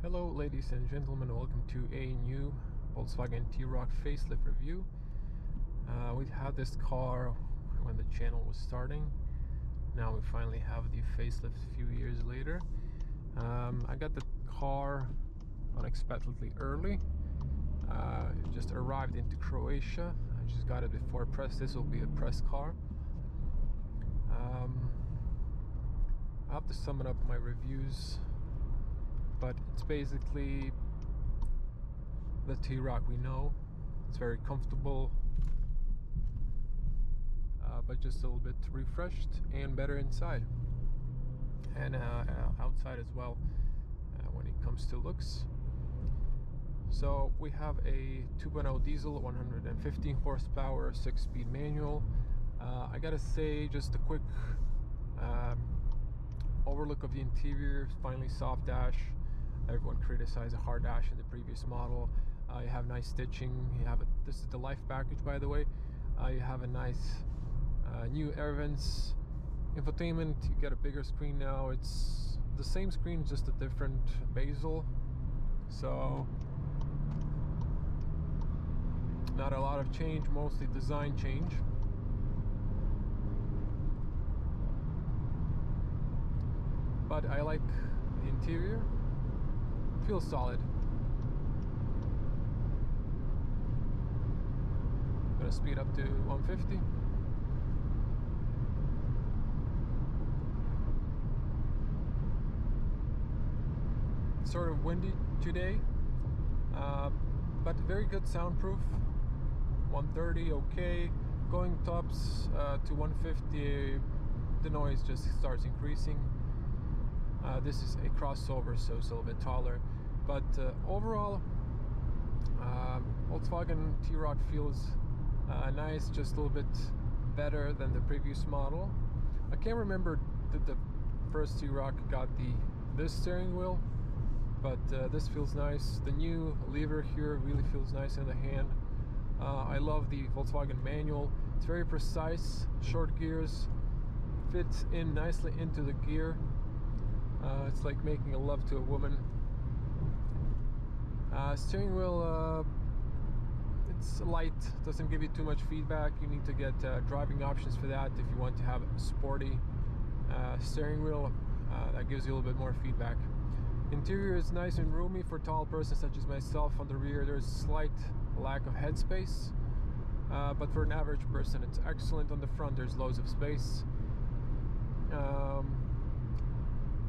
Hello ladies and gentlemen, welcome to a new Volkswagen T-Roc facelift review. We had this car when the channel was starting. Now we finally have the facelift a few years later. I got the car unexpectedly early. Just arrived into Croatia. I just got it before press. This will be a press car. I have to sum up my reviews, but it's basically the T-Roc we know. It's very comfortable, but just a little bit refreshed and better inside and outside as well when it comes to looks. So we have a 2.0 diesel, 115 horsepower, 6-speed manual. I gotta say, just a quick overlook of the interior. Finally soft dash. Everyone criticized a hard dash in the previous model. You have nice stitching. You have this is the Life package, by the way. You have a nice new air vents. Infotainment, you get a bigger screen now. It's the same screen, just a different bezel. So not a lot of change, mostly design change. But I like the interior. Feels solid. Gonna speed up to 150. It's sort of windy today, but very good soundproof. 130, okay. Going tops to 150, the noise just starts increasing. This is a crossover, so it's a little bit taller, but overall Volkswagen T-Roc feels nice, just a little bit better than the previous model. I can't remember that the first T-Roc got this steering wheel, but this feels nice. The new lever here really feels nice in the hand. I love the Volkswagen manual. It's very precise, short gears, fits in nicely into the gear. It's like making a love to a woman. Steering wheel, it's light, doesn't give you too much feedback. You need to get driving options for that if you want to have a sporty steering wheel that gives you a little bit more feedback. Interior is nice and roomy for tall persons such as myself. On the rear there's slight lack of headspace, but for an average person it's excellent. On the front there's loads of space.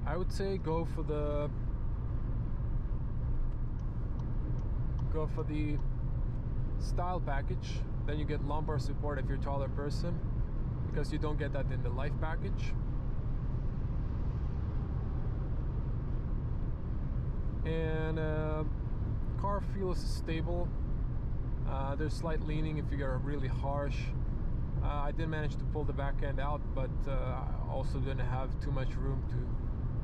I would say go for the style package. Then you get lumbar support if you're a taller person, because you don't get that in the Life package. And car feels stable. There's slight leaning if you are really harsh. I did manage to pull the back end out, but I also didn't have too much room to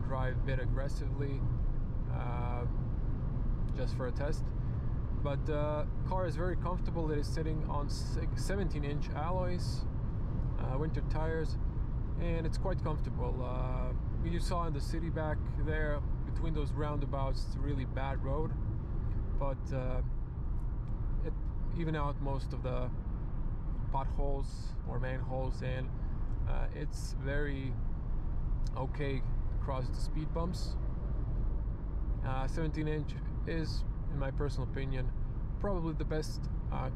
drive a bit aggressively, just for a test. But the car is very comfortable. It is sitting on 17-inch alloys, winter tires, and it's quite comfortable. You saw in the city back there, between those roundabouts, it's a really bad road, but it even out most of the potholes or manholes, and it's very okay across the speed bumps. 17-inch is, in my personal opinion, probably the best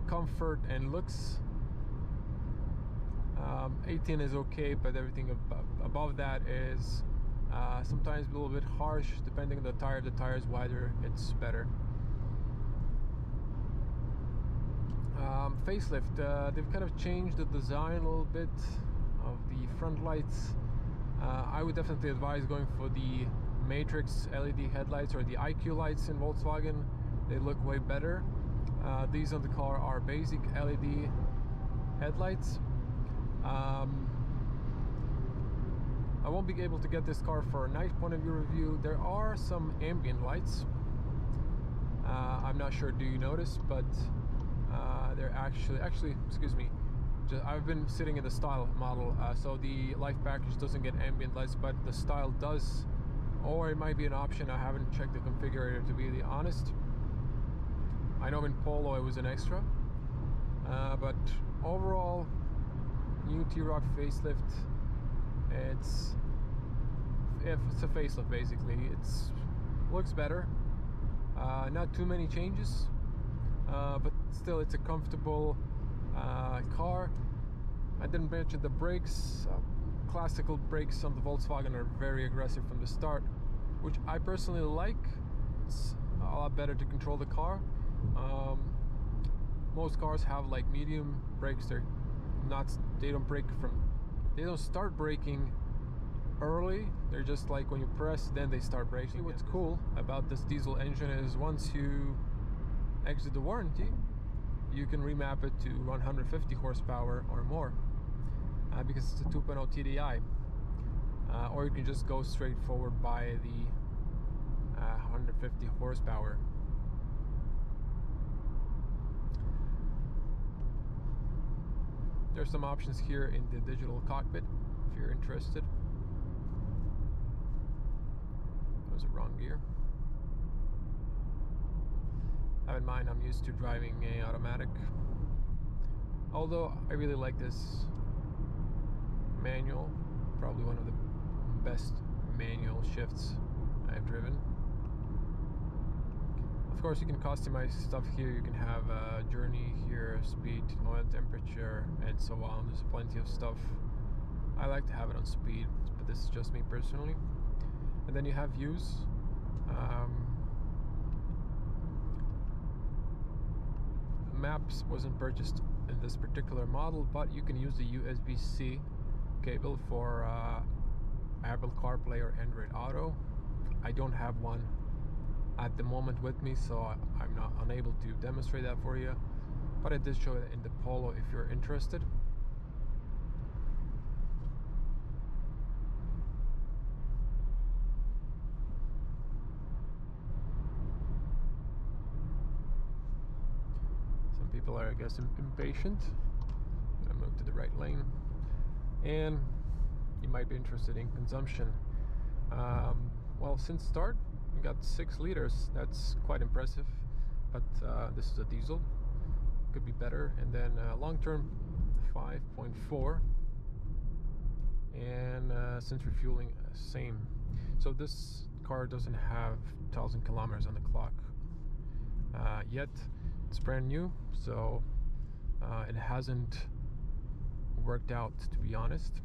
comfort and looks. 18 is okay, but everything above that is sometimes a little bit harsh. Depending on the tire, if the tire is wider, it's better. Facelift, they've kind of changed the design a little bit of the front lights. I would definitely advise going for the Matrix LED headlights or the IQ lights in Volkswagen. They look way better. These on the car are basic LED headlights. I won't be able to get this car for a night point of view review. There are some ambient lights. I'm not sure, do you notice, but they're actually excuse me, I've been sitting in the style model, so the Life package doesn't get ambient lights, but the style does or it might be an option. I haven't checked the configurator, to be honest. I know in Polo it was an extra, but overall, new T-Roc facelift. It's a facelift basically. It's looks better. Not too many changes, but still it's a comfortable car. I didn't mention the brakes. Classical brakes on the Volkswagen are very aggressive from the start, which I personally like. It's a lot better to control the car. Most cars have like medium brakes. They don't start braking early. They're just like when you press, then they start braking. What's cool about this diesel engine is once you exit the warranty, you can remap it to 150 horsepower or more, because it's a 2.0 TDI, or you can just go straight forward by the 150 horsepower. There's some options here in the digital cockpit if you're interested. That was a wrong gear. Have in mind I'm used to driving a automatic, although I really like this manual. Probably one of the best manual shifts I've driven. Of course, you can customize stuff here. You can have journey here, speed, oil temperature, and so on. There's plenty of stuff. I like to have it on speed, but this is just me personally. And then you have views. Maps wasn't purchased in this particular model, but you can use the USB-C cable for Apple CarPlay or Android Auto. I don't have one at the moment with me, so I'm not unable to demonstrate that for you, but I did show it in the Polo if you're interested. Some people are, I guess, impatient. I'm gonna move to the right lane, and you might be interested in consumption. Well, since start we got 6 liters. That's quite impressive, but this is a diesel, could be better. And then long term 5.4, and since refueling, same. So this car doesn't have 1,000 kilometers on the clock yet. It's brand new, so it hasn't worked out, to be honest.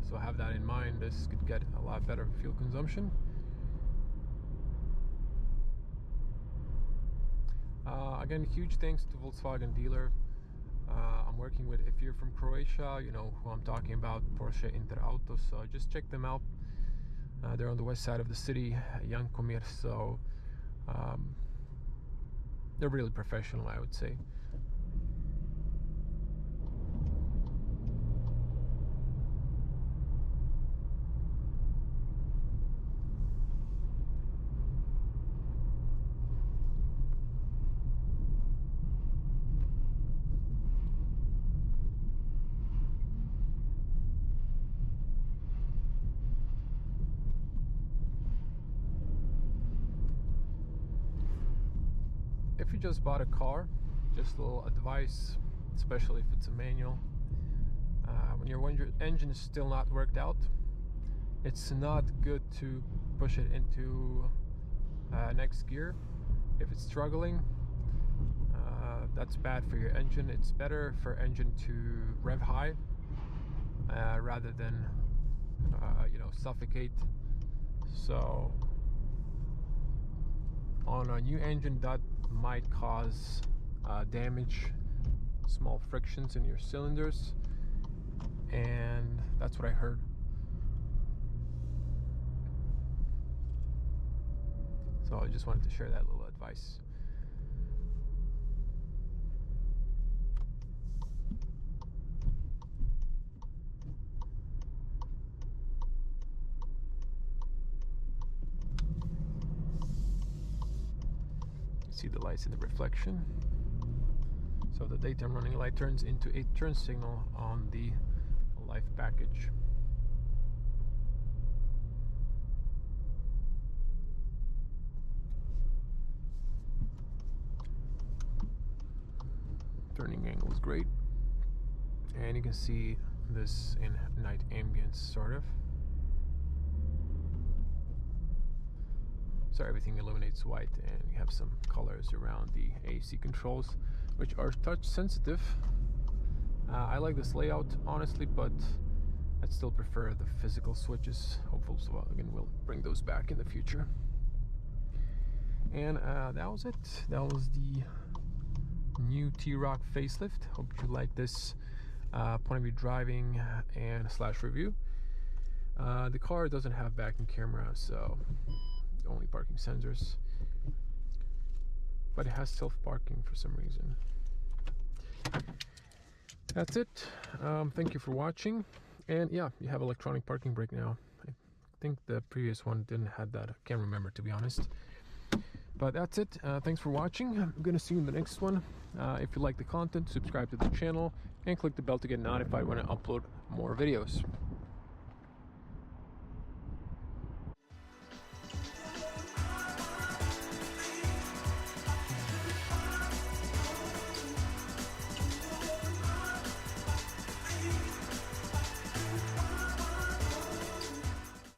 So have that in mind. This could get a lot better fuel consumption. Again, huge thanks to Volkswagen dealer I'm working with. If you're from Croatia, you know who I'm talking about, Porsche Interauto. So just check them out. They're on the west side of the city, Jankomir. So they're really professional, I would say. If you just bought a car, just a little advice, especially if it's a manual, when your engine is still not worked out, it's not good to push it into next gear. If it's struggling, that's bad for your engine. It's better for engine to rev high rather than suffocate. So on a new engine, that might cause damage, small frictions in your cylinders, and that's what I heard. So I just wanted to share that little advice. See the lights in the reflection. So the daytime running light turns into a turn signal on the Life package. turning angle is great. And you can see this in night ambience, sort of. So everything illuminates white, and you have some colors around the AC controls, which are touch sensitive. I like this layout, honestly, but I'd still prefer the physical switches. Hopefully Volkswagen will bring those back in the future. And that was it. That was the new T-Roc facelift. Hope you like this point of view driving and / review. The car doesn't have backing camera, so only parking sensors, but it has self-parking for some reason. That's it. Thank you for watching. And yeah, you have electronic parking brake now. I think the previous one didn't have that. I can't remember, to be honest. But that's it. Thanks for watching. I'm gonna see you in the next one. If you like the content, subscribe to the channel and click the bell to get notified when I upload more videos.